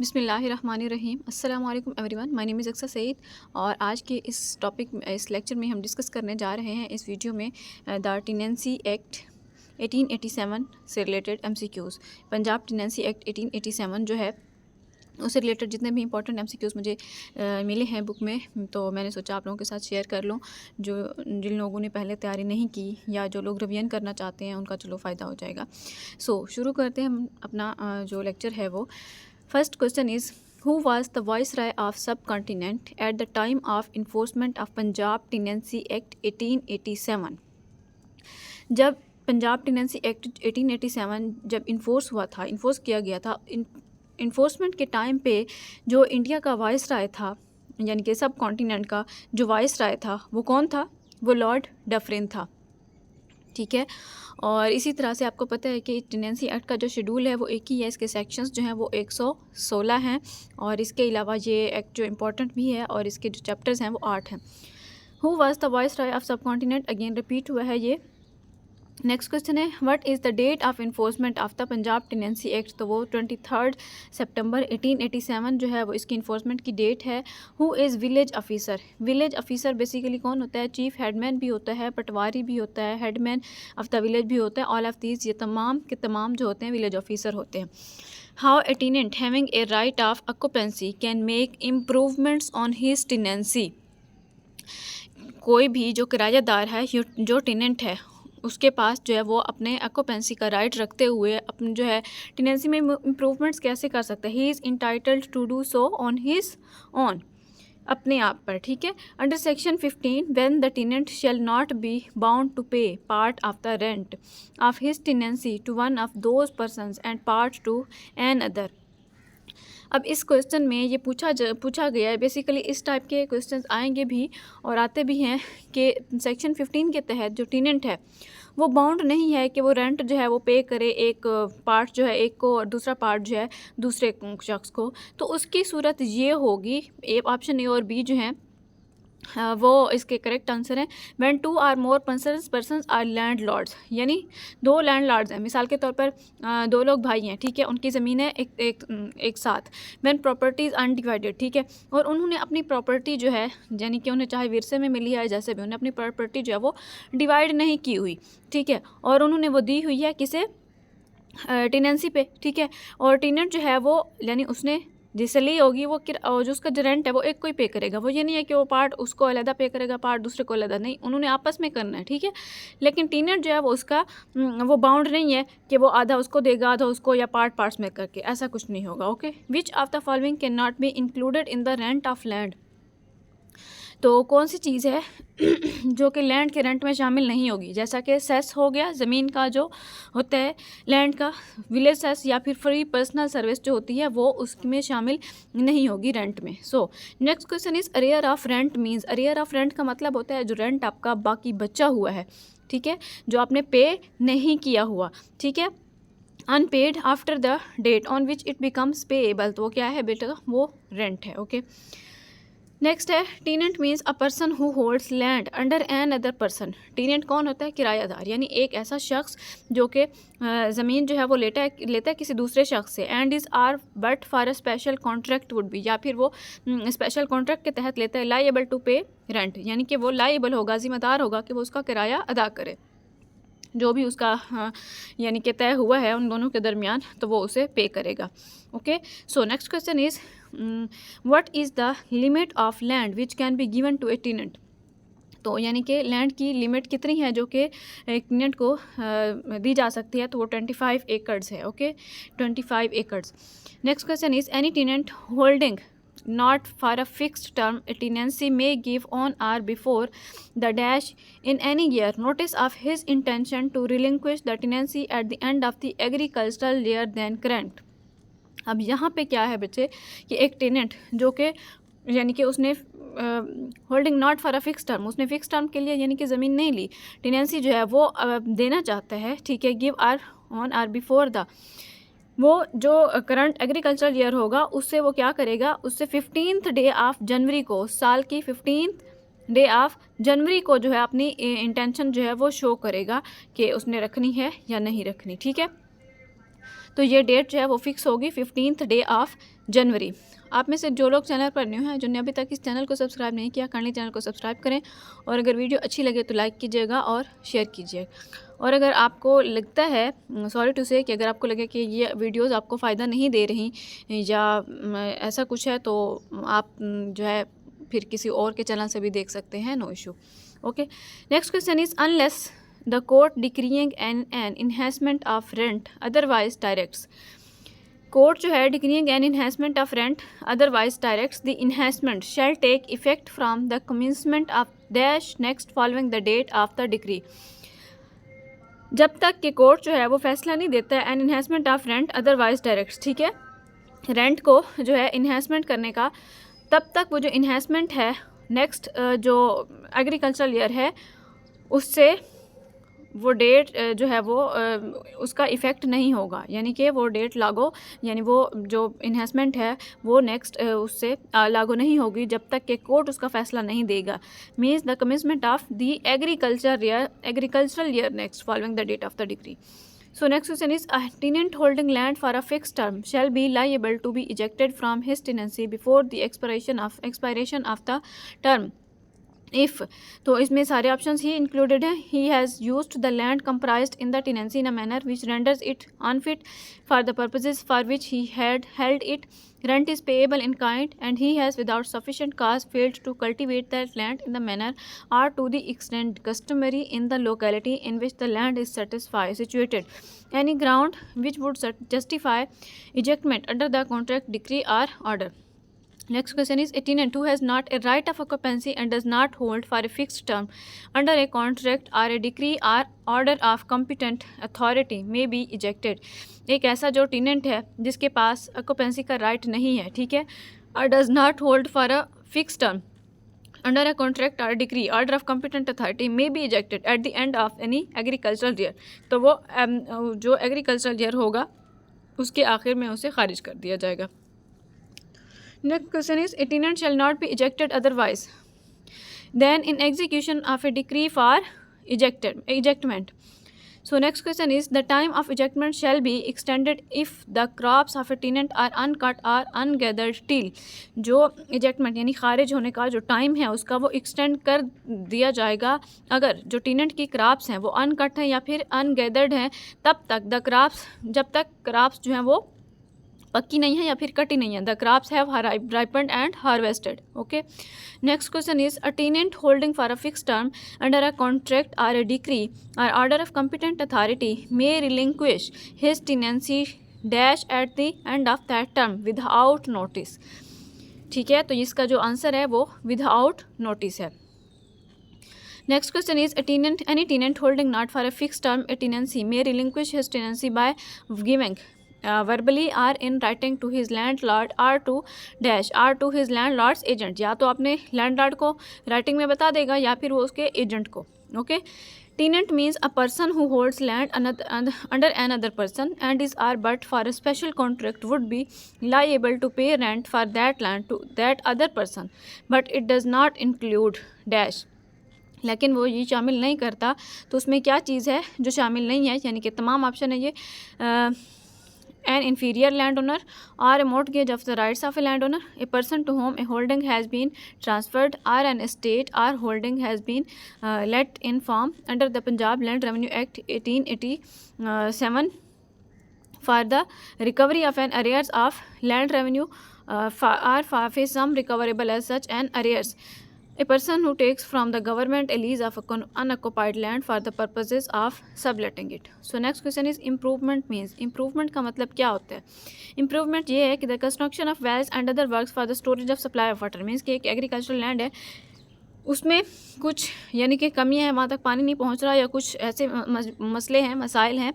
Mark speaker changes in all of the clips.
Speaker 1: बिस्मिल्लाहिर्रहमानिर्रहीम। अस्सलाम वालेकुम एवरीवन, माय नेम इज़ अक्सर सईद। और आज के इस लेक्चर में हम डिस्कस करने जा रहे हैं इस वीडियो में द टेनेंसी एक्ट 1887 से related MCQs. Punjab tenancy act 1887 जो है उससे रिलेटेड जितने भी इंपॉर्टेंट एमसीक्यूज़ मुझे मिले हैं बुक में, तो मैंने सोचा आप लोगों के साथ शेयर कर लूँ। जिन लोगों ने पहले तैयारी नहीं की या जो लोग रिवीजन करना चाहते हैं उनका चलो फ़ायदा हो जाएगा। शुरू करते हैं हम अपना जो लेक्चर है वो। First question is who was the viceroy of subcontinent at the time of enforcement of Punjab tenancy act 1887। जब पंजाब टेनेंसी एक्ट 1887 जब इन्फोर्स किया गया था, इन्फोर्समेंट के टाइम पे जो इंडिया का वाइसराय था, यानी कि सब कॉन्टिनेंट का जो वाइसराय था वो कौन था? वो लॉर्ड डफरिन था। ठीक है। और इसी तरह से आपको पता है कि टेनेंसी एक्ट का जो शेड्यूल है वो एक ही है, इसके सेक्शंस जो हैं वो 116 हैं, और इसके अलावा ये एक्ट जो इम्पोर्टेंट भी है और इसके जो चैप्टर्स हैं वो 8 हैं। Who was the viceroy of subcontinent, again repeat हुआ है ये। नेक्स्ट क्वेश्चन है what is the date of enforcement of the Punjab tenancy Act, तो वो 23 सितंबर 1887 जो है वो इसकी इन्फोर्समेंट की डेट है। Who is village officer, village officer basically कौन होता है? चीफ हेडमैन भी होता है, पटवारी भी होता है, हेडमैन ऑफ द विलेज भी होता है। ऑल ऑफ दीज, ये तमाम के तमाम जो होते हैं विलेज ऑफिसर होते हैं। How a tenant having a right of occupancy can make improvements on his tenancy, कोई भी जो किरायादार है, जो टेनेंट है, उसके पास जो है वो अपने ऑक्यूपेंसी का राइट रखते हुए अपने जो है टेनेंसी में इम्प्रूवमेंट्स कैसे कर सकता है? He is entitled to do so on his own, अपने आप पर। ठीक है। Under section 15 when the tenant shall not be bound to pay part of the rent of his tenancy to one of those persons and part to another. अब इस question में ये पूछा गया है, बेसिकली इस टाइप के questions आएंगे भी और आते भी हैं कि सेक्शन 15 के तहत जो टेनेंट है वो बाउंड नहीं है कि वो रेंट जो है वो पे करे, एक पार्ट जो है एक को और दूसरा पार्ट जो है दूसरे शख्स को। तो उसकी सूरत ये होगी, ऑप्शन ए और बी जो हैं वो इसके करेक्ट आंसर हैं। When two or more persons are landlords लॉर्ड्स, यानी दो लैंड लॉर्ड्स हैं, मिसाल के तौर पर दो लोग भाई हैं, ठीक है, उनकी ज़मीन है एक साथ। व्हेन प्रॉपर्टीज़ अनडिवाइडेड, ठीक है, और उन्होंने अपनी प्रॉपर्टी जो है, यानी कि उन्हें चाहे विरसे में मिली है जैसे भी, उन्हें अपनी प्रॉपर्टी जो है वो डिवाइड नहीं की हुई, ठीक है, और उन्होंने वो दी हुई है किसे? टेनेंसी पे। ठीक है। और टेनेंट जो है वो यानी उसने जिससे ली होगी वो और जो उसका जो रेंट है वो एक को ही पे करेगा। वो ये नहीं है कि वो पार्ट उसको अलग पे करेगा, पार्ट दूसरे को अलग, नहीं, उन्होंने आपस में करना है। ठीक है। लेकिन टेनेंट जो है वो उसका वो बाउंड नहीं है कि वो आधा उसको देगा आधा उसको, या पार्ट्स में करके, ऐसा कुछ नहीं होगा। Okay. Which of the following can not be included in the rent of land, तो कौन सी चीज़ है जो कि लैंड के रेंट में शामिल नहीं होगी? जैसा कि सेस हो गया, ज़मीन का जो होता है लैंड का, विलेज सेस या फिर फ्री पर्सनल सर्विस जो होती है वो उसमें शामिल नहीं होगी रेंट में। Next question is arrear of rent means, arrear of rent का मतलब होता है जो रेंट आपका बाकी बचा हुआ है, ठीक है, जो आपने पे नहीं किया हुआ, ठीक है, unpaid after the date on which it becomes payable, तो वो क्या है बेटा? वो रेंट है। ओके। नेक्स्ट है tenant means a person who holds land under another person. Tenant कौन होता है? किरायादार, यानी एक ऐसा शख्स जो कि ज़मीन जो है वो लेता है किसी दूसरे शख्स से। And is or but for a special contract would be, या फिर वो स्पेशल कॉन्ट्रैक्ट के तहत लेता है। लाइएबल टू पे रेंट, यानी कि वो लाइएबल होगा, जिम्मेदार होगा कि वो उसका किराया अदा करे, जो भी उसका यानी कि तय हुआ है उन दोनों के दरमियान, तो वो उसे पे करेगा। Okay. Next question is what is the limit of land which can be given to a tenant, तो यानी कि लैंड की लिमिट कितनी है जो कि एक टेनेंट को दी जा सकती है, तो वो 25 एकड़्स है। Okay. 25 acres. Next question is any tenant holding not for a fixed term a tenancy may give on or before the dash in any year notice of his intention to relinquish the tenancy at the end of the agricultural year then current। अब यहाँ पे क्या है बच्चे कि एक tenant जो कि यानी कि उसने holding not for a fix term, उसने फिक्स टर्म के लिए यानी कि ज़मीन नहीं ली, टेनेंसी जो है वो देना चाहता है, ठीक है, give or on or before the, वो जो करंट एग्रीकल्चर ईयर होगा उससे वो क्या करेगा? उससे 15th डे ऑफ जनवरी को, साल की 15th डे ऑफ जनवरी को जो है अपनी इंटेंशन जो है वो शो करेगा कि उसने रखनी है या नहीं रखनी। ठीक है। तो ये डेट जो है वो फिक्स होगी 15th डे ऑफ जनवरी। आप में से जो लोग चैनल पर न्यू हैं, जिन्होंने अभी तक इस चैनल को सब्सक्राइब नहीं किया, काइंडली चैनल को सब्सक्राइब करें और अगर वीडियो अच्छी लगे तो लाइक कीजिएगा और शेयर कीजिएगा। और अगर आपको लगता है, सॉरी टू से, कि अगर आपको लगे कि ये वीडियोस आपको फ़ायदा नहीं दे रही या ऐसा कुछ है, तो आप जो है फिर किसी और के चैनल से भी देख सकते हैं, no issue. Okay, next question is unless the court decreeing an enhancement of rent otherwise directs. Court जो है decreeing an enhancement of rent otherwise directs the enhancement shall take effect from the commencement of dash next following the date of the decree. जब तक कि court जो है वो फैसला नहीं देता है an enhancement of rent otherwise directs, ठीक है, रेंट को जो है इन्हेंसमेंट करने का, तब तक वो जो इन्हेंसमेंट है नेक्स्ट जो एग्रीकल्चरल ईयर है उससे वो डेट जो है वो उसका इफ़ेक्ट नहीं होगा, यानी कि वो डेट लागू, यानी वो जो इन्हेंसमेंट है वो नेक्स्ट उससे लागू नहीं होगी जब तक कि कोर्ट उसका फ़ैसला नहीं देगा। Means the commencement of the agricultural year next following the date of the decree. So next question is, a tenant holding land for a fixed term shall be liable to be ejected from his tenancy before the expiration of the term if, तो इसमें सारे options ही included हैं। He has used the land comprised in the tenancy in a manner which renders it unfit for the purposes for which he had held it. Rent is payable in kind and he has without sufficient cause failed to cultivate that land in the manner or to the extent customary in the locality in which the land is situated. Any ground which would justify ejectment under the contract, decree or order. Next question is, a tenant who has not a right of occupancy and does not hold for a fixed term under a contract or a decree or order of competent authority may be ejected. एक ऐसा जो tenant है जिसके पास occupancy का right नहीं है, ठीक है, और does not hold for a fix term under a contract or decree order of competent authority may be ejected at the end of any agricultural year. तो वो जो एग्रीकल्चरल ईयर होगा उसके आखिर में उसे खारिज कर दिया जाएगा। Next question is, a tenant shall not be ejected otherwise than in execution of a decree for ejectment. So next question is, the time of ejectment shall be extended if the crops of a tenant are uncut or ungathered till. जो ejectment यानी खारिज होने का जो time है उसका वो extend कर दिया जाएगा अगर जो टेनेंट की क्रॉप्स हैं वो अनकट हैं या फिर अनगैदर्ड हैं, तब तक द क्रॉप्स, जब तक क्रॉप्स जो हैं वो पक्की नहीं है या फिर कटी नहीं है, the crops have ripened and harvested. Okay, next question is, a tenant holding for a fix term under a contract or a decree or order of competent authority may relinquish his tenancy dash at the end of that term without notice. ठीक है, तो इसका जो answer है वो without notice है। Next question is, any tenant holding not for a fixed term a tenancy may relinquish his tenancy by giving verbally or in writing to his landlord or to his landlord's agent. या तो अपने landlord को writing में बता देगा या फिर वो उसके एजेंट को। Okay, tenant means a person who holds land under another person and is or but for a special contract would be liable to pay rent for that land to that other person, but it does not include dash. लेकिन वो ये शामिल नहीं करता, तो उसमें क्या चीज़ है जो शामिल नहीं है, यानी कि तमाम ऑप्शन है ये, an inferior landowner or a mortgage of the rights of a landowner, a person to whom a holding has been transferred or an estate or holding has been let in farm under the Punjab Land Revenue Act 1887 for the recovery of an arrears of land revenue or for some recoverable as such an arrears. A person who takes from the government a lease of unoccupied land for the purposes of subletting it. So next question is, improvement means. Improvement का मतलब क्या होता है? Improvement ये है कि the construction of wells and other works for the storage of supply of water means कि एक agricultural land है, उसमें कुछ यानी कि कमियाँ हैं, वहाँ तक पानी नहीं पहुँच रहा या कुछ ऐसे मसले हैं, मसाइल हैं,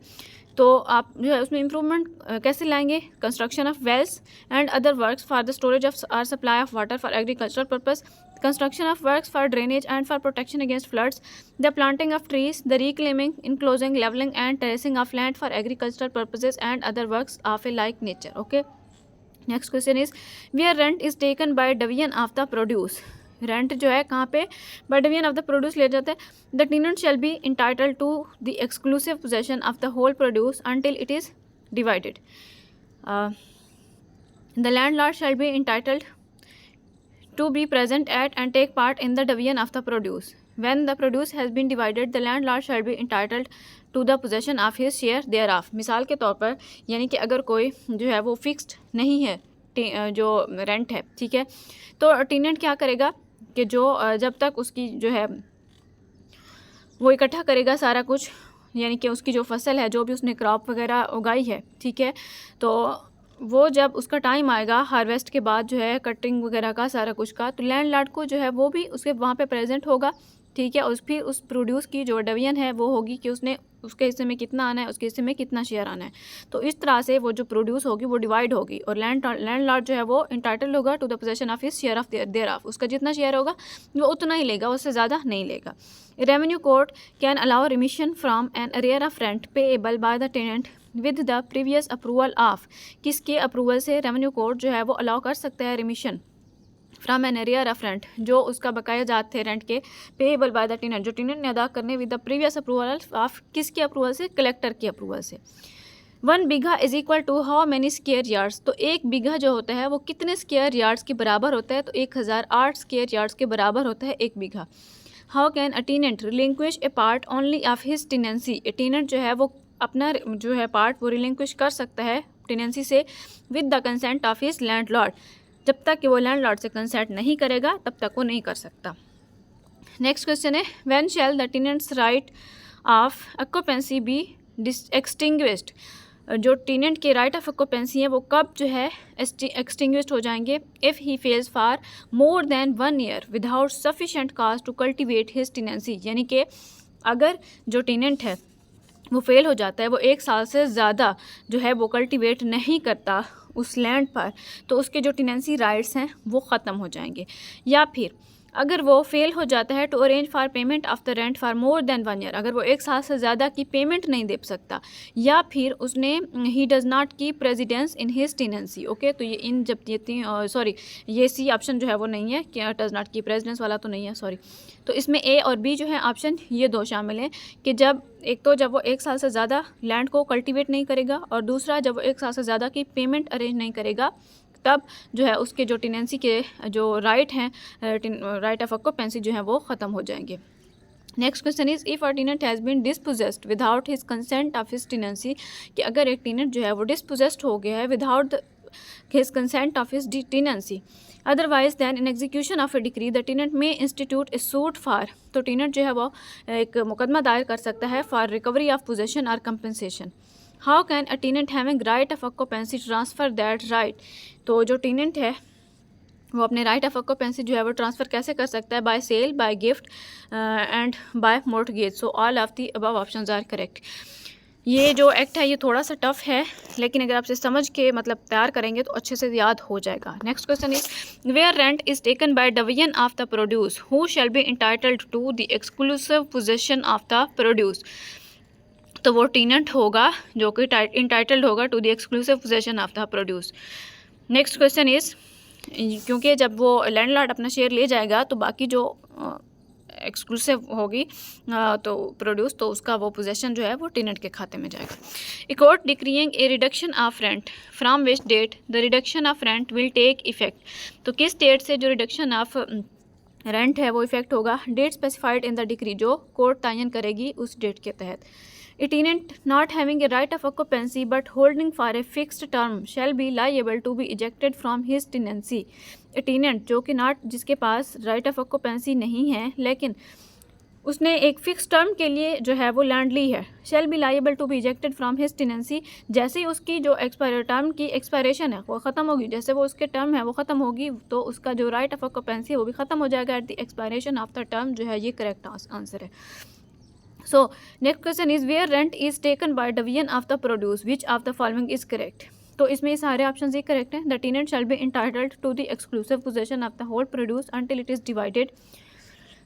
Speaker 1: तो आप जो है उसमें इम्प्रूवमेंट कैसे लाएंगे? Construction of wells and other works for the storage of or supply of water for agricultural purpose, construction of works for drainage and for protection against floods, the planting of trees, the reclaiming, enclosing, leveling and terracing of land for agricultural purposes and other works of a like nature. Okay, next question is, where rent is taken by division of the produce. Rent जो है कहाँ पे? By division of the produce ले जाते हैं। The tenant shall be entitled to the exclusive possession of the whole produce until it is divided. The landlord shall be entitled to be present at and take part in the division of the produce. When the produce has been divided, the landlord shall be entitled to the possession of his share thereof. मिसाल के तौर पर यानी कि अगर कोई जो है वो फिक्स्ड नहीं है जो रेंट है, ठीक है, तो टेनेंट क्या करेगा कि जो जब तक उसकी जो है वो इकट्ठा करेगा सारा कुछ, यानी कि उसकी जो फसल है, जो भी उसने क्रॉप वगैरह उगाई है, ठीक है, तो वो जब उसका टाइम आएगा हार्वेस्ट के बाद जो है कटिंग वगैरह का सारा कुछ का, तो लैंडलॉर्ड को जो है वो भी उसके वहाँ पे प्रेजेंट होगा, ठीक है, फिर उस प्रोड्यूस की जो डिवीजन है वो होगी कि उसने उसके हिस्से में कितना आना है, उसके हिस्से में कितना शेयर आना है। तो इस तरह से वो जो प्रोड्यूस होगी वो डिवाइड होगी और लैंडलॉर्ड जो है वो इंटाइटल होगा to the possession of his share of thereof. उसका जितना शेयर होगा वो उतना ही लेगा, उससे ज़्यादा नहीं लेगा। Revenue court can allow remission from an arrear of rent payable by the tenant with the previous approval of. किसके अप्रूवल से रेवेन्यू कोर्ट जो है वो अलाउ कर सकता है remission from an arrear of rent, जो उसका बकाया जात थे रेंट के, पेएबल बाय द टेनेंट, जो टेनेंट ने अदा करने with the previous approval of, किसके अप्रूवल से, कलेक्टर के अप्रूवल से। 1 बीघा is equal to how many square yards, तो 1 बीघा जो होता है वो कितने स्क्वायर यार्ड्स के बराबर होता है, तो 1008 स्क्वायर यार्ड्स के बराबर होता है 1 bigha. How can a tenant relinquish a part only of his tenancy, a tenant जो है वो अपना जो है पार्ट वो रिलिंक्विश कर सकता है टेनेंसी से with the consent of his landlord, जब तक कि वो लैंडलॉर्ड से कंसेंट नहीं करेगा तब तक वो नहीं कर सकता। नेक्स्ट क्वेश्चन है, when shall the tenant's right of occupancy be extinguished, जो टेनेंट के राइट ऑफ ऑक्यूपेंसी है वो कब जो है एक्सटिंग्विश्ड हो जाएंगे। If he fails for more than 1 year without sufficient cause to cultivate his tenancy, यानी कि अगर जो टेनेंट है वो फेल हो जाता है, वो 1 साल से ज़्यादा जो है वो कल्टिवेट नहीं करता उस लैंड पर, तो उसके जो टेनेंसी राइट्स हैं वो ख़त्म हो जाएंगे। या फिर अगर वो फेल हो जाता है to arrange for payment of the rent for more than 1 year, अगर वो 1 साल से ज़्यादा की पेमेंट नहीं दे सकता, या फिर उसने he does not keep residence in his tenancy. Okay, तो ये इन जब ये सी ऑप्शन जो है वो नहीं है, कि डज़ नॉट कीप रेजिडेंस वाला तो नहीं है, सॉरी। तो इसमें ए और बी जो है ऑप्शन ये 2 शामिल हैं कि जब एक तो जब वो 1 साल से ज़्यादा लैंड को कल्टिवेट नहीं करेगा, और दूसरा जब वो 1 साल से ज़्यादा की पेमेंट अरेंज नहीं करेगा, तब जो है उसके जो टेनेंसी के जो राइट हैं, राइट ऑफ ऑक्यूपेंसी जो है वो ख़त्म हो जाएंगे। Next question is, if a tenant has been dispossessed without his consent of his tenancy, कि अगर एक टेनेंट जो है वो डिस्पोजेस्ड हो गया है without his consent of his tenancy, otherwise than in execution of a decree the tenant may institute a suit for, तो टेनेंट जो है वो एक मुकदमा दायर कर सकता है फॉर रिकवरी ऑफ पोजेसन और compensation. How can a tenant having right of occupancy transfer that right, तो जो टेनेंट है वो अपने राइट ऑफ ऑक्यूपेंसी जो है वो ट्रांसफ़र कैसे कर सकता है, by sale, by gift and by mortgage. So all of the above options are correct. ये जो एक्ट है ये थोड़ा सा टफ है, लेकिन अगर आपसे समझ के मतलब तैयार करेंगे तो अच्छे से याद हो जाएगा। Next question is, where rent is taken by division of the produce, who shall be entitled to the exclusive possession of the produce, तो वो टेनेंट होगा जो कि इंटाइटल्ड होगा to the exclusive possession of the produce. Next question is, क्योंकि जब वो landlord अपना शेयर ले जाएगा तो बाकी जो एक्सक्लूसिव होगी तो प्रोड्यूस, तो उसका वो पोजेसन जो है वो टेनेंट के खाते में जाएगा। A court decreeing a reduction of rent from which date the reduction of rent will take effect, तो किस डेट से जो रिडक्शन ऑफ रेंट है वो इफेक्ट होगा। Date specified in the decree, जो कोर्ट तयन करेगी उस डेट के तहत। A tenant not having a right of occupancy but holding for a fixed term shall be liable to be ejected from his tenancy. A tenant जो कि जिसके पास right of occupancy नहीं है लेकिन उसने एक फिक्स टर्म के लिए जो है वो लैंड ली है, shall be liable to be ejected from his tenancy, जैसे ही उसकी जो टर्म की एक्सपायरेशन है वो ख़त्म होगी, जैसे वो उसके टर्म है वो ख़त्म होगी, तो उसका जो राइट ऑफ ऑक्यूपेंसी है वो भी ख़त्म हो जाएगा at the expiration of the term, जो है ये करेक्ट आंसर है। So next question is, where rent is taken by division of the produce, which of the following is correct? तो इसमें ये सारे ऑप्शन ही करेक्ट हैं। The tenant shall be entitled to the exclusive possession of the whole produce until it is divided.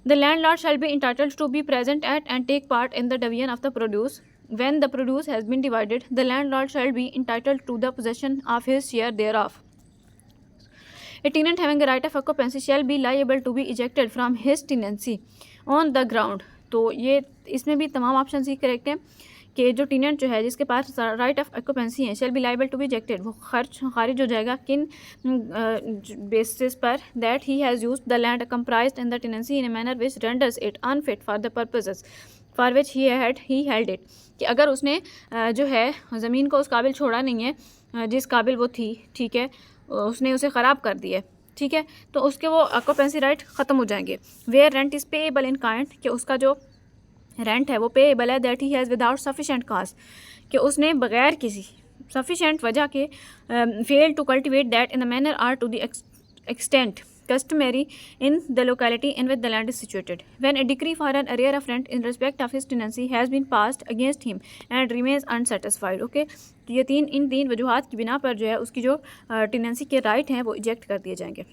Speaker 1: The landlord shall be entitled to be present at and take part in the division of the produce. When the produce has been divided, the landlord shall be entitled to the possession of his share thereof. A tenant having a right of occupancy shall be liable to be ejected from his tenancy on the ground. तो ये इसमें भी तमाम option ही correct हैं कि जो tenant जो है जिसके पास राइट ऑफ ऑक्यूपेंसी है shall be liable to be rejected, वो खारिज हो जाएगा किन बेसिस पर, that he has used the land comprised in the tenancy in a manner which renders it unfit for the purposes for which he held it, कि अगर उसने जो है ज़मीन को उस काबिल छोड़ा नहीं है जिस काबिल वो थी, ठीक है, उसने उसे ख़राब कर दिया, ठीक है, तो उसके वो ऑक्यूपेंसी राइट ख़त्म हो जाएंगे। Where rent is payable in kind, कि उसका जो रेंट है वो पेएबल है, that he has without sufficient cause, कि उसने बगैर किसी सफिशेंट वजह के fail to cultivate that in the manner or to the extent customary in the locality in which the land is situated. When a decree for an arrear of rent in respect of his tenancy has been passed against him and remains unsatisfied, okay, तो ये इन तीन वजूहात की बिना पर जो है उसकी जो टेनेंसी के राइट हैं वो इजेक्ट कर दिए जाएंगे।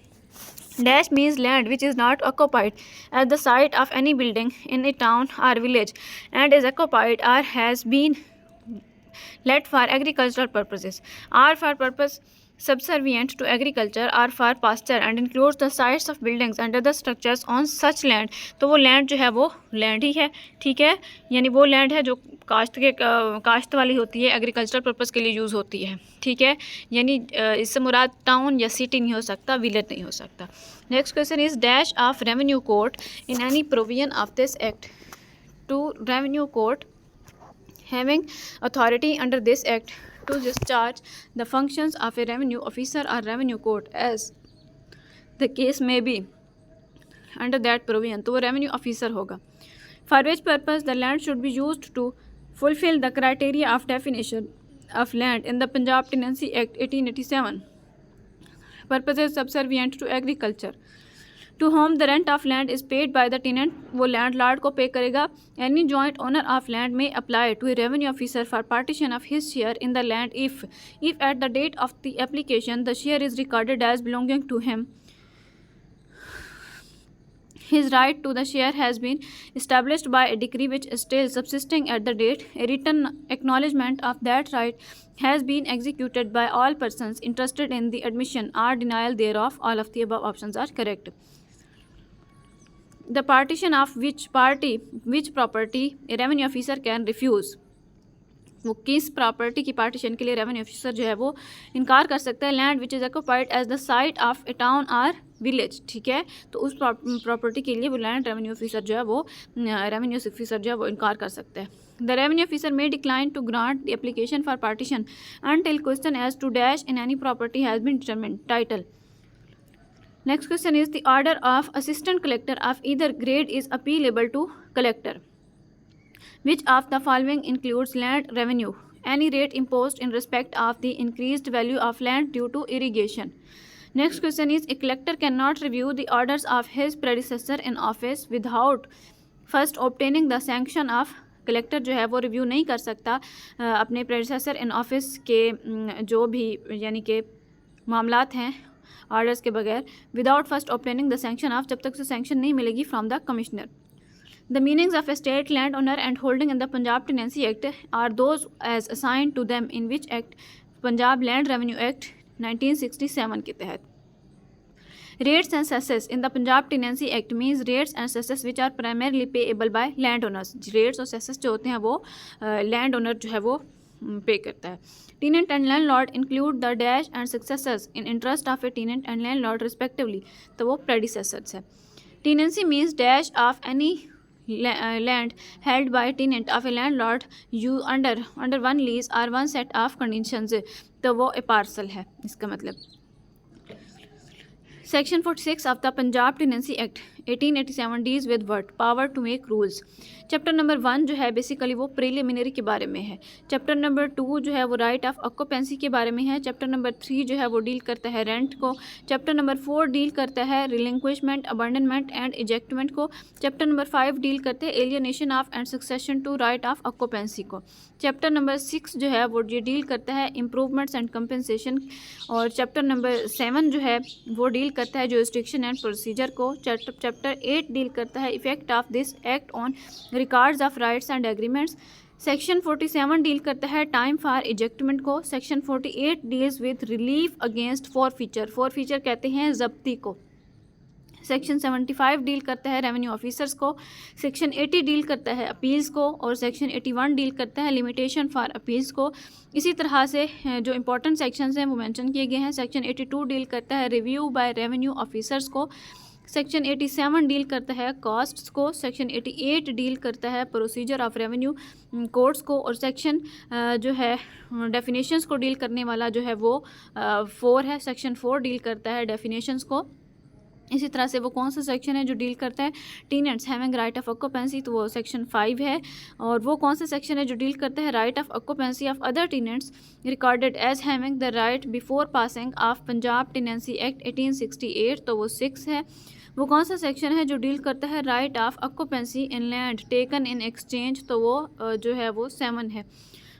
Speaker 1: Dash means land which is not occupied at the site of any building in a town or village and is occupied or has been let for agricultural purposes or for purpose subservient to agriculture or for pasture and includes the sites of buildings and other structures on such land। तो वो land जो है वो land ही है, ठीक है, यानी वो लैंड है जो काश्त वाली होती है, एग्रीकल्चरल पर्पज़ के लिए यूज़ होती है, ठीक है, यानी इससे मुराद टाउन या सिटी नहीं हो सकता, विलेज नहीं हो सकता। Next question is dash of revenue court in any provision of this act to revenue court having authority under this act to discharge the functions of a revenue officer or revenue court as the case may be under that provision, तो वो revenue officer होगा। For which purpose the land should be used to fulfill the criteria of definition of land in the Punjab Tenancy Act 1887, purposes subservient to agriculture, to whom the rent of land is paid by the tenant, वो landlord को पे करेगा। Any joint owner of land may apply to a revenue officer for partition of his share in the land if at the date of the application the share is recorded as belonging to him, his right to the share has been established by a decree which is still subsisting at the date, a written acknowledgement of that right has been executed by all persons interested in the admission or denial thereof, all of the above options are correct। The partition of which property a revenue officer can refuse, वो किस property की partition के लिए revenue officer जो है वो इनकार कर सकता है। Land which is occupied as the site of a town or village, ठीक है, तो उस प्रॉपर्टी के लिए वो लैंड रेवेन्यू ऑफिसर जो है वो इनकार कर सकता है। The revenue officer may decline to grant the application for partition until question as to dash in any property has been determined. Title. Next question is the order of assistant collector of either grade is appealable to collector. Which of the following includes land revenue? Any rate imposed in respect of the increased value of land due to irrigation. Next question is a collector cannot review the orders of his predecessor in office without first obtaining the sanction of collector जो है वो review नहीं कर सकता अपने predecessor in office के जो भी यानी कि मामलात हैं ऑर्डर्स के बगैर, without first obtaining the sanction of, जब तक उसे सैंक्शन नहीं मिलेगी from the commissioner. The meanings of state land owner and holding in the Punjab tenancy act are those as assigned to them in which act? Punjab land revenue act 1967 के तहत। Rates and cesses in the Punjab tenancy act means rates and cesses which are primarily payable by land owners. Rates और सेसेस जो होते हैं वो land owner जो है वो पे करता है। Tenant and landlord include the dash and successors in interest of a tenant and landlord respectively, तो वो प्रेडिसेसर्स है। Tenancy means dash of any land held by tenant of a landlord you under one lease और one set of conditions, तो वो a parcel है इसका मतलब। Section 46 of the Punjab tenancy act 1887 deals with word power to make rules. Chapter number 1 जो है basically वो preliminary के बारे में है। चैप्टर नंबर 2 जो है वो राइट ऑफ ऑक्यूपेंसी के बारे में है। चैप्टर नंबर 3 जो है वो डील करता है रेंट को। चैप्टर नंबर 4 डील करता है रिलिंक्विशमेंट, अबंडनमेंट एंड इजेक्टमेंट को। चैप्टर नंबर 5 डील करते हैं alienation of and succession to right of occupancy को। चैप्टर नंबर 6 जो है वो ये डील करता है इम्प्रूवमेंट्स एंड कंपनसेशन। और चैप्टर नंबर 7 जो है वो डील करता है जुरिस्डिक्शन एंड प्रोसीजर को। चैप्टर 8 डील करता है effect of this act on records of rights and agreements. Section 47 deal करता है टाइम फॉर इजेक्टमेंट को। Section 48 deals with relief against forfeiture. Forfeiture कहते हैं जब्ती को। सेक्शन 75 डील करता है रेवेन्यू ऑफिसर्स को, सेक्शन 80 डील करता है अपील्स को, और सेक्शन 81 डील करता है लिमिटेशन फॉर अपील्स को। इसी तरह से जो इंपॉर्टेंट सेक्शंस हैं वो मेंशन किए गए हैं। सेक्शन 82 डील करता है रिव्यू बाय रेवेन्यू ऑफिसर्स को, सेक्शन 87 डील करता है कॉस्ट्स को, सेक्शन 88 डील करता है प्रोसीजर ऑफ रेवेन्यू कोर्ट्स को, और सेक्शन जो है डेफिनेशंस को डील करने वाला जो है वो 4 है, सेक्शन 4 डील करता है डेफिनेशंस को। इसी तरह से वो कौन सा सेक्शन है जो डील करता है tenants having right of occupancy, तो वो सेक्शन 5 है। और वो कौन सा सेक्शन है जो डील करता है right of occupancy of other tenants recorded as having the right before passing of Punjab tenancy act 1868, तो वो 6 है। वो कौन सा सेक्शन है जो डील करता है right of occupancy in land taken in exchange, तो वो जो है वो 7 है।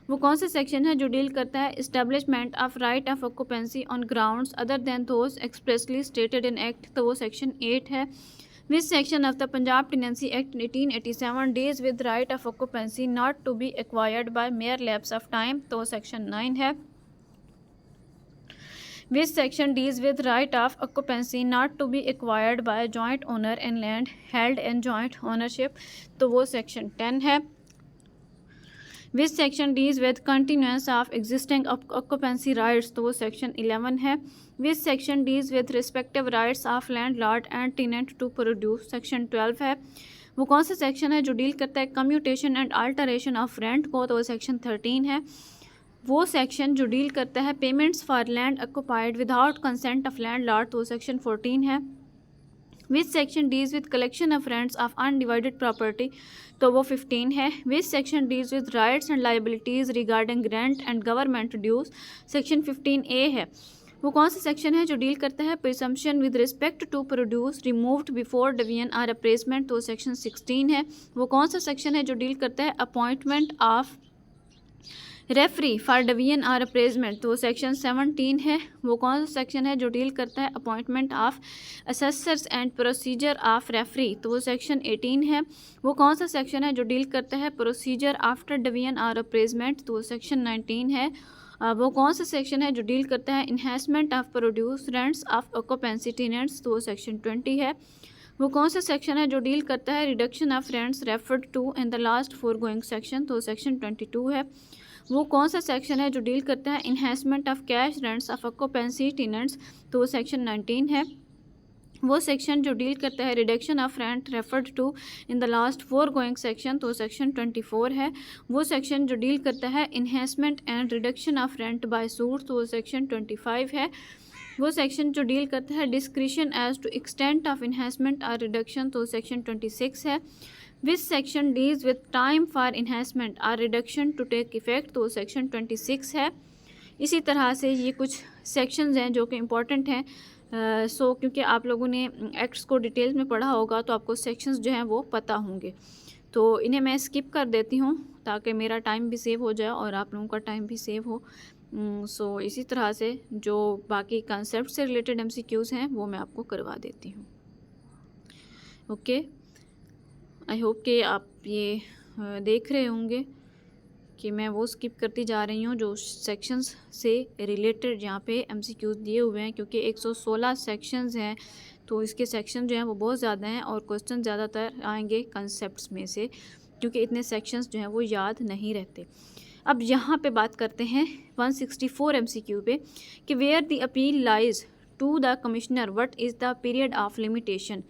Speaker 1: वो कौन सा सेक्शन है जो डील करता है establishment of right of occupancy on grounds other than those expressly stated in act, तो वो सेक्शन 8 है। Which section of the Punjab tenancy act 1887 deals with right of occupancy not to be acquired by mere lapse of time, तो वो section 9 है। Which section deals with right of occupancy not to be acquired by joint owner in land held in joint ownership, तो वो section 10 है। Which section deals with continuance of existing occupancy rights, तो वो section 11 है। Which section deals with respective rights of landlord and tenant to produce, section 12 है। वो कौन सा section है जो डील करता है commutation and alteration of rent को, तो वो section 13 है। वो सेक्शन जो डील करता है payments for land occupied without consent of landlord, तो सेक्शन 14 है। Which section deals with collection of rents of undivided property, तो वो 15 है। Which section deals with rights and liabilities regarding rent and government dues, section 15A है। वो कौन सा section है जो डील करता है presumption with respect to produce removed before division और अप्रेसमेंट, तो सेक्शन 16 है। वो कौन सा सेक्शन है जो डील करता है appointment of referee for division और अप्रेजमेंट, तो सेक्शन 17 है। वो कौन सा सेक्शन है जो डील करता है appointment of assessors and procedure of referee, तो वो सेक्शन 18 है। वो कौन सा सेक्शन है जो डील करता है प्रोसीजर आफ्टर डिवीजन और अप्रेजमेंट, तो वो सेक्शन 19 है। वो कौन सा सेक्शन है जो डील करता है enhancement of produce rents of occupancy tenants, तो वो सेक्शन 20 है। वो कौन सा सेक्शन है जो डील करता है reduction of rents referred to in the last foregoing section, तो सेक्शन 22 है। वो कौन सा सेक्शन है जो डील करता है enhancement of cash rents of occupancy tenants, तो वो सेक्शन 19 है। वो सेक्शन जो डील करता है reduction of rent referred to in the last foregoing section, तो सेक्शन 24 है। वो सेक्शन जो डील करता है enhancement and reduction of rent by suit, तो वो सेक्शन 25 है। वो सेक्शन जो डील करता है discretion as to extent of enhancement और रिडक्शन, तो सेक्शन 26 है। Which section deals with time for enhancement और रिडक्शन टू टेक इफेक्ट, तो सेक्शन 26 है। इसी तरह से ये कुछ सेक्शंस हैं जो कि इम्पॉर्टेंट हैं। क्योंकि आप लोगों ने एक्ट्स को डिटेल्स में पढ़ा होगा तो आपको सेक्शंस जो हैं वो पता होंगे, तो इन्हें मैं स्किप कर देती हूँ ताकि मेरा टाइम भी सेव हो जाए और आप लोगों का टाइम भी सेव हो। इसी तरह से जो बाकी कॉन्सेप्ट से रिलेटेड MCQs हैं वो मैं आपको करवा देती हूँ। ओके, आई होप कि आप ये देख रहे होंगे कि मैं वो स्किप करती जा रही हूँ जो सेक्शंस से रिलेटेड यहाँ पे MCQs दिए हुए हैं, क्योंकि 116 सेक्शंस हैं तो इसके सेक्शन जो हैं वो बहुत ज़्यादा हैं और क्वेश्चन ज़्यादातर आएंगे कंसेप्ट्स में से, क्योंकि इतने सेक्शंस जो हैं वो याद नहीं रहते। अब यहाँ पे बात करते हैं 164 MCQ पे कि where the appeal lies to the commissioner what is the period of limitation.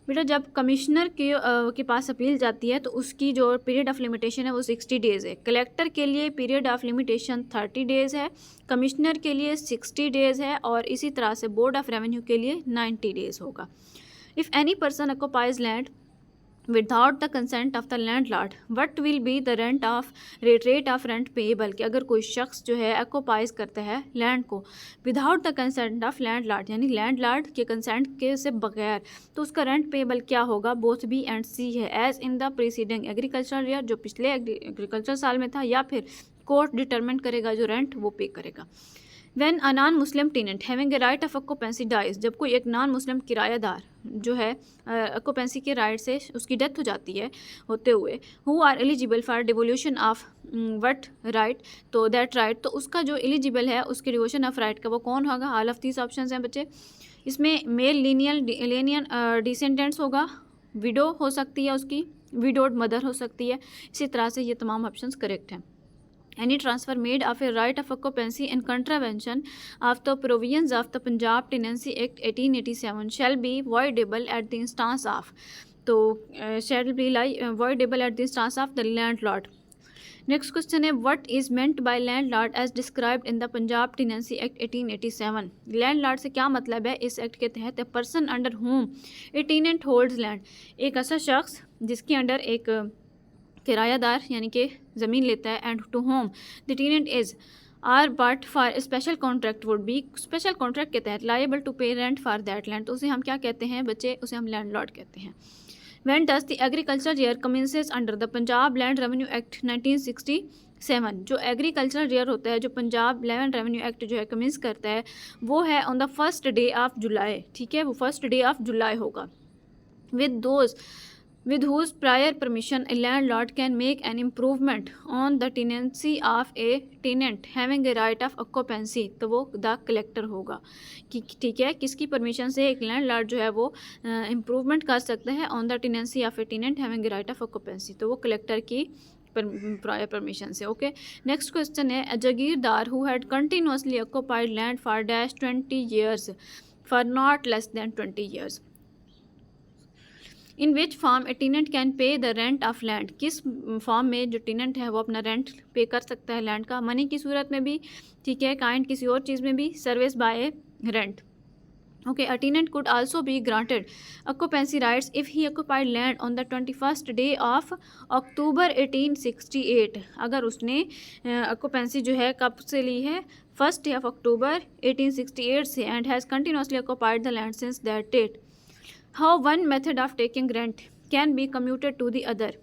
Speaker 1: बेटा जब कमिश्नर के पास अपील जाती है तो उसकी जो पीरियड ऑफ लिमिटेशन है वो 60 डेज़ है। कलेक्टर के लिए पीरियड ऑफ लिमिटेशन 30 डेज़ है, कमिश्नर के लिए 60 डेज़ है और इसी तरह से बोर्ड ऑफ रेवेन्यू के लिए 90 डेज़ होगा। If any person occupies land without the consent of the land Lord what will be the rate of rent payable, कि अगर कोई शख्स जो है ऑक्यूपाइज करता है लैंड को without the consent of land Lord, यानी लैंड लॉर्ड के कंसेंट के से बगैर, तो उसका रेंट पेएबल क्या होगा, बोथ बी एंड सी है, as in the preceding agricultural year, जो पिछले एग्रीकल्चर साल में था, या फिर कोर्ट डिटरमिन करेगा जो रेंट वो पे करेगा। When a non Muslim tenant having a right of occupancy dies, जब कोई एक नॉन मुस्लिम किरायादार जो है ऑक्यूपेंसी के राइट से उसकी डेथ हो जाती है होते हुए, who are eligible for devolution of what right, तो दैट राइट, तो उसका जो एलिजिबल है उसके डिवोशन ऑफ राइट का वो कौन होगा? ऑल ऑफ दीज ऑप्शन हैं बच्चे। इसमें मेल लीनियल डिसेंडेंट्स होगा, विडो हो सकती है उसकी, विडोड मदर हो सकती है। इसी तरह से ये तमाम ऑप्शंस करेक्ट हैं। Any transfer made of a right of occupancy in contravention of the provisions of the Punjab Tenancy Act 1887 shall be voidable at the instance of, तो shall be voidable at the instance of the landlord. Next question है, what is meant by landlord as described in the Punjab Tenancy Act 1887? Landlord से क्या मतलब है इस act के तहत? A person under whom a tenant holds land, एक ऐसा शख्स जिसके अंडर एक किरायादार यानी कि ज़मीन लेता है, and to whom the tenant is or but for special contract would be, special contract के तहत liable to pay rent for that land, तो उसे हम क्या कहते हैं बच्चे? उसे हम लैंडलॉर्ड कहते हैं। When does the agriculture year commences under the Punjab land revenue act 1967, जो एग्रीकल्चर ईयर होता है, जो पंजाब लैंड रेवेन्यू एक्ट जो है कमेंस करता है, वो है on the first day of July. ठीक है, वो फर्स्ट डे ऑफ जुलाई होगा। With whose prior permission a landlord can make an improvement on the tenancy of a tenant having a right of occupancy, तो वो the collector होगा कि ठीक है, किसकी परमिशन से एक लैंडलॉर्ड जो है वो इम्प्रूवमेंट कर सकता है on the tenancy of a tenant having a right of occupancy, तो वो कलेक्टर की प्रायर परमिशन से। ओके, नेक्स्ट क्वेश्चन है, a jagirdar who had continuously occupied land for dash 20 years for not less than 20 years, in which form a tenant can pay the rent of land, किस form में जो tenant है वो अपना rent पे कर सकता है लैंड का? मनी की सूरत में भी, ठीक है, काइंड किसी और चीज़ में भी, service by rent. Okay, a tenant could also be granted occupancy rights if he occupied land on the 21st day of October 1868, अगर उसने ऑक्यूपेंसी जो है कब से ली है? 1st day ऑफ अक्टूबर 1868 से, and has continuously occupied the land since that date. How one method of taking rent can be commuted to the other,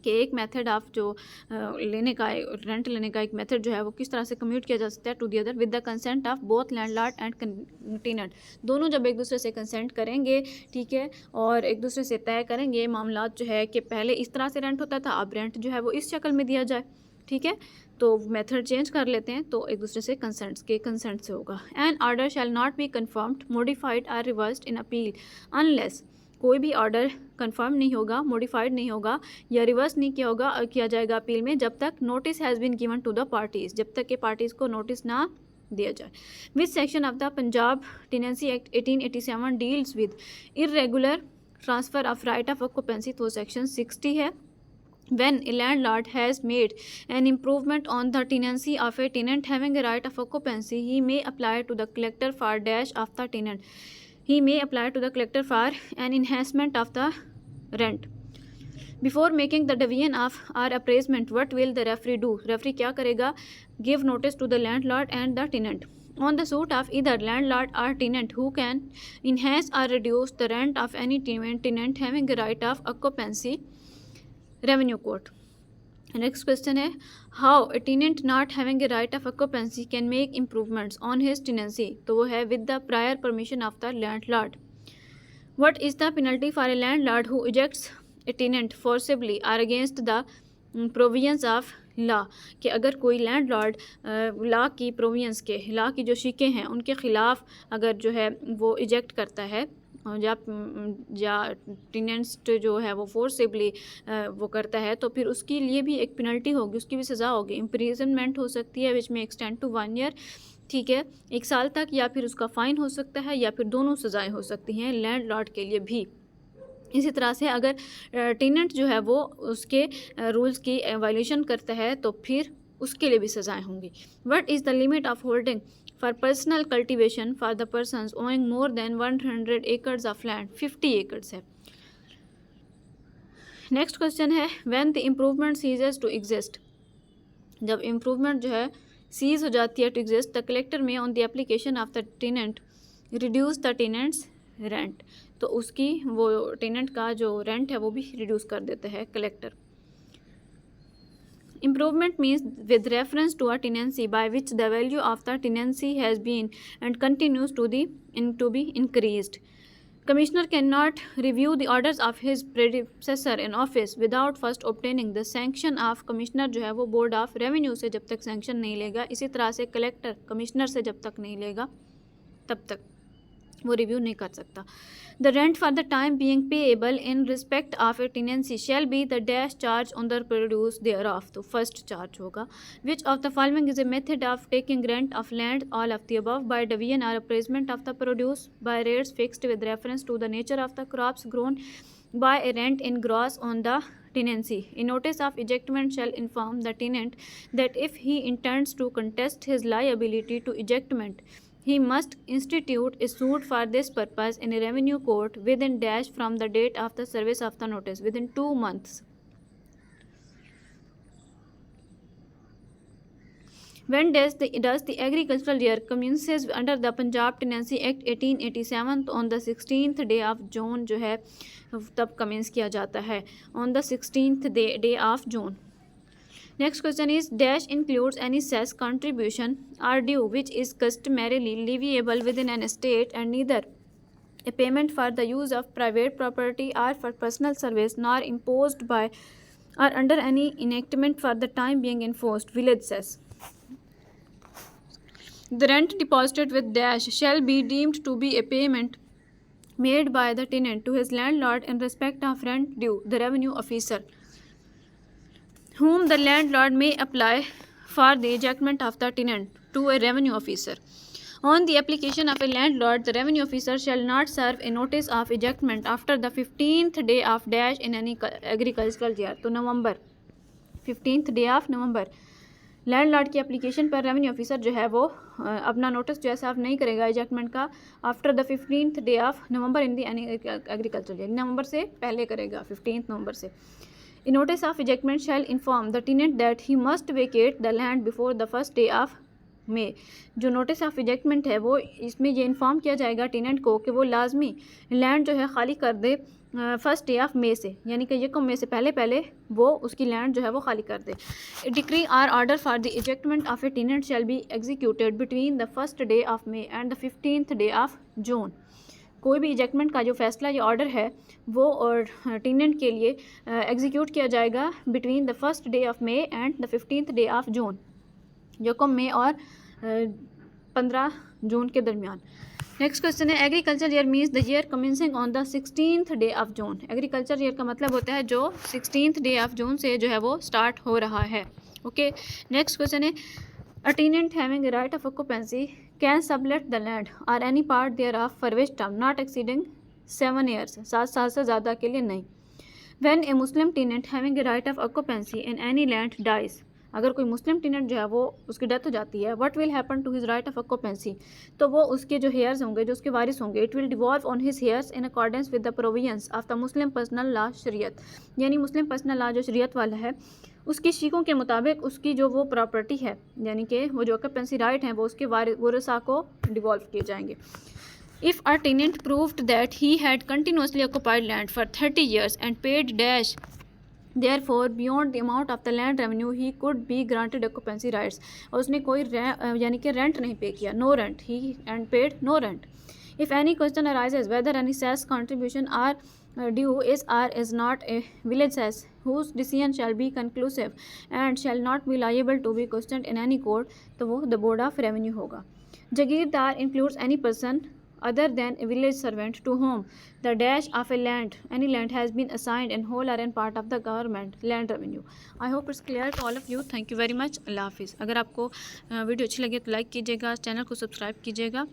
Speaker 1: कि एक मेथड ऑफ जो लेने का रेंट लेने का एक मेथड जो है वो किस तरह से कम्यूट किया जा सकता है to the other with the consent of both landlord and tenant, दोनों जब एक दूसरे से कंसेंट करेंगे, ठीक है, और एक दूसरे से तय करेंगे मामला जो है कि पहले इस तरह से रेंट होता था, अब रेंट जो है वो इस शक्ल में दिया जाए, ठीक है, तो मेथड चेंज कर लेते हैं, तो एक दूसरे से कंसेंट से होगा। An order shall not be confirmed, modified और रिवर्स्ड इन अपील अनलेस, कोई भी ऑर्डर कंफर्म नहीं होगा, मॉडिफाइड नहीं होगा या रिवर्स नहीं किया जाएगा अपील में, जब तक notice has been given to the parties, जब तक कि पार्टीज़ को नोटिस ना दिया जाए। Which section of the Punjab tenancy act 1887 deals with irregular transfer of right of occupancy, तो सेक्शन 60 है। When a landlord has made an improvement on the tenancy of a tenant having a right of occupancy, he may apply to the collector for dash of the tenant. He may apply to the collector for an enhancement of the rent. Before making the division of or appraisement, what will the referee do? Referee क्या करेगा? Give notice to the landlord and the tenant on the suit of either landlord or tenant who can enhance or reduce the rent of any tenant having a right of occupancy. Revenue court. Next question है, how a tenant not having a right of occupancy can make improvements on his tenancy, तो वो है with the prior permission of the landlord. What is the penalty for a landlord who ejects a tenant forcibly or against the provisions of law, कि अगर कोई landlord law की provisions के, law की जो शिकें हैं उनके ख़िलाफ़ अगर जो है वो इजेक्ट करता है या टेनेंट्स जो है वो फोर्सिबली वो करता है, तो फिर उसके लिए भी एक पेनल्टी होगी, उसकी भी सज़ा होगी। इम्प्रिजनमेंट हो सकती है विच में एक्सटेंड टू 1 year, ठीक है, 1 साल तक, या फिर उसका फ़ाइन हो सकता है, या फिर दोनों सज़ाएं हो सकती हैं लैंडलॉर्ड के लिए भी। इसी तरह से अगर टेनेंट जो है वो उसके रूल्स की वायलेशन करता है तो फिर उसके लिए भी सज़ाएं होंगी। What is the limit of holding for personal cultivation for the persons owing more than 100 acres of land? 50 acres है। नेक्स्ट क्वेश्चन है, when the improvement ceases to exist, जब इम्प्रूवमेंट जो है सीज हो जाती है to exist, the collector may on the application of the tenant reduce the tenant's rent, तो उसकी वो टेनेंट का जो रेंट है वो भी रिड्यूस कर देता है collector. Improvement means with reference to a tenancy by which the value of the tenancy has been and continues to be increased. Commissioner cannot review the orders of his predecessor in office without first obtaining the sanction of commissioner जो है वो board of revenue से जब तक sanction नहीं लेगा, इसी तरह से कलेक्टर कमिश्नर से जब तक नहीं लेगा तब तक वो रिव्यू नहीं कर सकता. The rent for the time being payable in respect of a tenancy shall be the dash charge on the produce thereof. तो first charge होगा. Which of the following is a method of taking rent of land? All of the above. By division or appraisement of the produce, by rates fixed with reference to the nature of the crops grown, by a rent in gross on the tenancy. A notice of ejectment shall inform the tenant that if he intends to contest his liability to ejectment, he must institute a suit for this purpose in a revenue court within dash from the date of the service of the notice, within 2 months. When does the agricultural year commences under the Punjab Tenancy Act 1887? तो on the 16th day of June जो है तब commence किया जाता है, on the 16th day of June. Next question is dash includes any cess contribution or due which is customarily leviable within an estate and neither a payment for the use of private property or for personal service nor imposed by or under any enactment for the time being enforced. Village cess. The rent deposited with dash shall be deemed to be a payment made by the tenant to his landlord in respect of rent due the revenue officer, whom the landlord may apply for the ejectment of the tenant to a revenue officer. On the application of a landlord, the revenue officer shall not serve a notice of ejectment after the 15th day of dash in any agricultural year. तो नवंबर 15th day of November landlord की application पर revenue officer जो है वो अपना notice जो है सर्व नहीं करेगा एजेक्टमेंट का after the 15th day of November in the agriculture year, नवंबर से पहले करेगा 15 नवंबर से. A notice of ejectment shall inform the tenant that he must vacate the land before the first day of May. जो notice of ejectment है वो इसमें ये इन्फॉर्म किया जाएगा टेनेंट को कि वो लाजमी लैंड जो है खाली कर दे फर्स्ट डे ऑफ मे से, यानी कि यकम मे से पहले वो उसकी लैंड जो है वो खाली कर दे. Decree or order for the ejectment of a tenant shall be executed between the first day of May and the 15th day of June. कोई भी इजेक्टमेंट का जो फैसला या ऑर्डर है वो और टेनेंट के लिए एग्जीक्यूट किया जाएगा between the first day of May and the 15th day of जून, यकम मे और 15 जून के दरमियान. नेक्स्ट क्वेश्चन है agriculture year means the year commencing on the 16th day of June. Agriculture year का मतलब होता है जो 16th डे ऑफ जून से जो है वो स्टार्ट हो रहा है. ओके. नेक्स्ट क्वेश्चन है a tenant having a right of occupancy can sublet the land or any part thereof for which term not exceeding 7 years, 7 साल से ज़्यादा के लिए नहीं. When a Muslim tenant having a right of occupancy in any land dies, अगर कोई मुस्लिम tenant जो है वो उसकी डेथ हो जाती है, what will happen to his right of occupancy, तो वो उसके जो हेयर्स होंगे, जो उसके वारिस होंगे, it will devolve on his hairs in accordance with the provisions of the Muslim personal law शरीयत. यानी मुस्लिम पर्सनल लॉ जो शरीयत वाला है उसकी शीकों के मुताबिक उसकी जो वो प्रॉपर्टी है, यानी कि वो जो ऑक्यूपेंसी राइट हैं वो उसके वारिसा को डिवॉल्व किए जाएंगे. If a tenant proved that he had continuously occupied land for 30 years and paid dash therefore beyond the amount of the land revenue, he could be granted occupancy rights. और उसने कोई यानी कि रेंट नहीं पे किया, no rent, he and paid no rent. If any question arises whether any cess contribution are due is or is not a village cess, whose decision shall be conclusive and shall not be liable to be questioned in any court, तो वो the board of revenue होगा. जागीरदार includes any person other than a village servant to whom the dash of a land, any land has been assigned in whole or in part of the government land revenue. I hope it's clear to all of you. Thank you very much. अल्लाह हाफिज़. अगर आपको video अच्छी लगे तो like कीजिएगा, channel को subscribe कीजिएगा,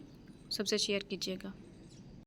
Speaker 1: सबसे शेयर कीजिएगा.